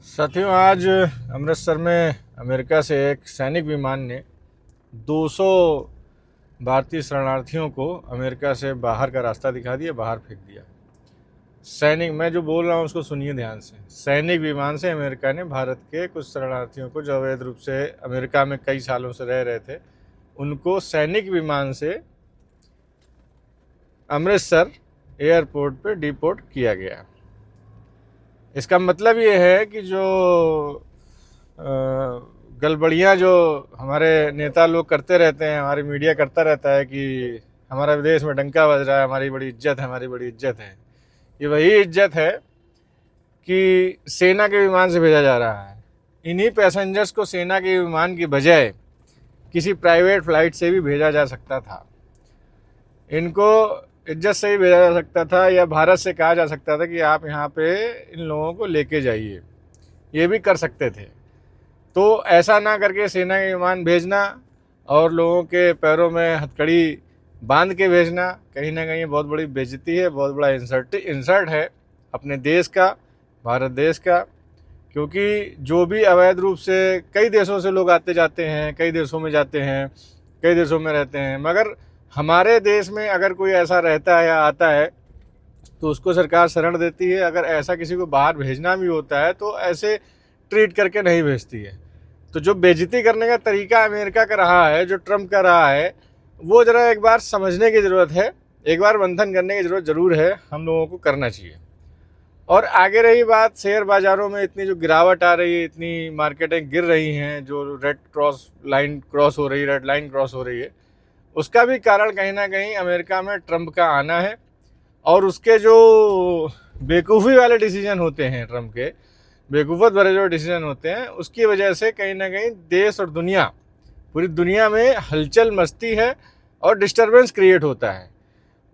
साथियों, आज अमृतसर में अमेरिका से एक सैनिक विमान ने 200 भारतीय शरणार्थियों को अमेरिका से बाहर का रास्ता दिखा दिया, बाहर फेंक दिया। सैनिक, मैं जो बोल रहा हूँ उसको सुनिए ध्यान से। सैनिक विमान से अमेरिका ने भारत के कुछ शरणार्थियों को, जो अवैध रूप से अमेरिका में कई सालों से रह रहे थे, उनको सैनिक विमान से अमृतसर एयरपोर्ट पे डिपोर्ट किया गया। इसका मतलब ये है कि जो गड़बड़ियाँ जो हमारे नेता लोग करते रहते हैं, हमारी मीडिया करता रहता है कि हमारा विदेश में डंका बज रहा है, हमारी बड़ी इज्जत है, हमारी बड़ी इज्जत है। ये वही इज्जत है कि सेना के विमान से भेजा जा रहा है। इन्हीं पैसेंजर्स को सेना के विमान की बजाय किसी प्राइवेट फ़्लाइट से भी भेजा जा सकता था। इनको इज्जत से ही भेजा जा सकता था, या भारत से कहा जा सकता था कि आप यहाँ पे इन लोगों को लेके जाइए, ये भी कर सकते थे। तो ऐसा ना करके सेना के विमान भेजना और लोगों के पैरों में हथकड़ी बांध के भेजना कहीं ना कहीं बहुत बड़ी बेइज्जती है, बहुत बड़ा इंसल्ट है अपने देश का, भारत देश का। क्योंकि जो भी अवैध रूप से कई देशों से लोग आते जाते हैं, कई देशों में जाते हैं, कई देशों में रहते हैं, मगर हमारे देश में अगर कोई ऐसा रहता है या आता है तो उसको सरकार शरण देती है। अगर ऐसा किसी को बाहर भेजना भी होता है तो ऐसे ट्रीट करके नहीं भेजती है। तो जो बेइज्जती करने का तरीका अमेरिका का रहा है, जो ट्रम्प का रहा है, वो ज़रा एक बार समझने की ज़रूरत है, एक बार मंथन करने की ज़रूरत ज़रूर है, हम लोगों को करना चाहिए। और आगे रही बात शेयर बाज़ारों में इतनी जो गिरावट आ रही है, इतनी मार्केटें गिर रही हैं, जो रेड लाइन क्रॉस हो रही है, उसका भी कारण कहीं ना कहीं अमेरिका में ट्रम्प का आना है। और उसके जो बेवकूफ़ी वाले डिसीजन होते हैं, ट्रम्प के बेवकूफ़त भरे जो डिसीजन होते हैं, उसकी वजह से कहीं ना कहीं देश और दुनिया, पूरी दुनिया में हलचल मचती है और डिस्टर्बेंस क्रिएट होता है।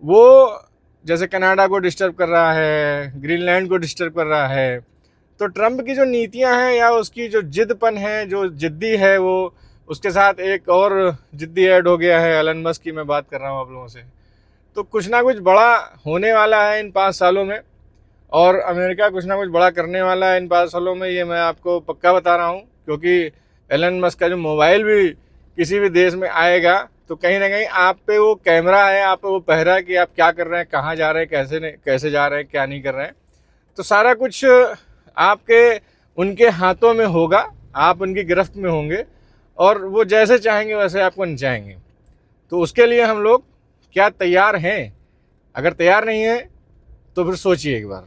वो जैसे कनाडा को डिस्टर्ब कर रहा है, ग्रीनलैंड को डिस्टर्ब कर रहा है। तो ट्रम्प की जो नीतियां हैं या उसकी जो जिद्दपन है, जो जिद्दी है, वो उसके साथ एक और जिद्दी ऐड हो गया है, एलन मस्क की मैं बात कर रहा हूँ आप लोगों से। तो कुछ ना कुछ बड़ा होने वाला है इन 5 सालों में, और अमेरिका कुछ ना कुछ बड़ा करने वाला है इन 5 सालों में, ये मैं आपको पक्का बता रहा हूँ। क्योंकि एलन मस्क का जो मोबाइल भी किसी भी देश में आएगा तो कहीं ना कहीं आप पे वो कैमरा है, आप पे वो पहरा है कि आप क्या कर रहे हैं, कहाँ जा रहे हैं, कैसे जा रहे हैं, क्या नहीं कर रहे हैं। तो सारा कुछ आपके उनके हाथों में होगा, आप उनकी गिरफ्त में होंगे और वो जैसे चाहेंगे वैसे आपको नचाएंगे। तो उसके लिए हम लोग क्या तैयार हैं? अगर तैयार नहीं हैं तो फिर सोचिए एक बार।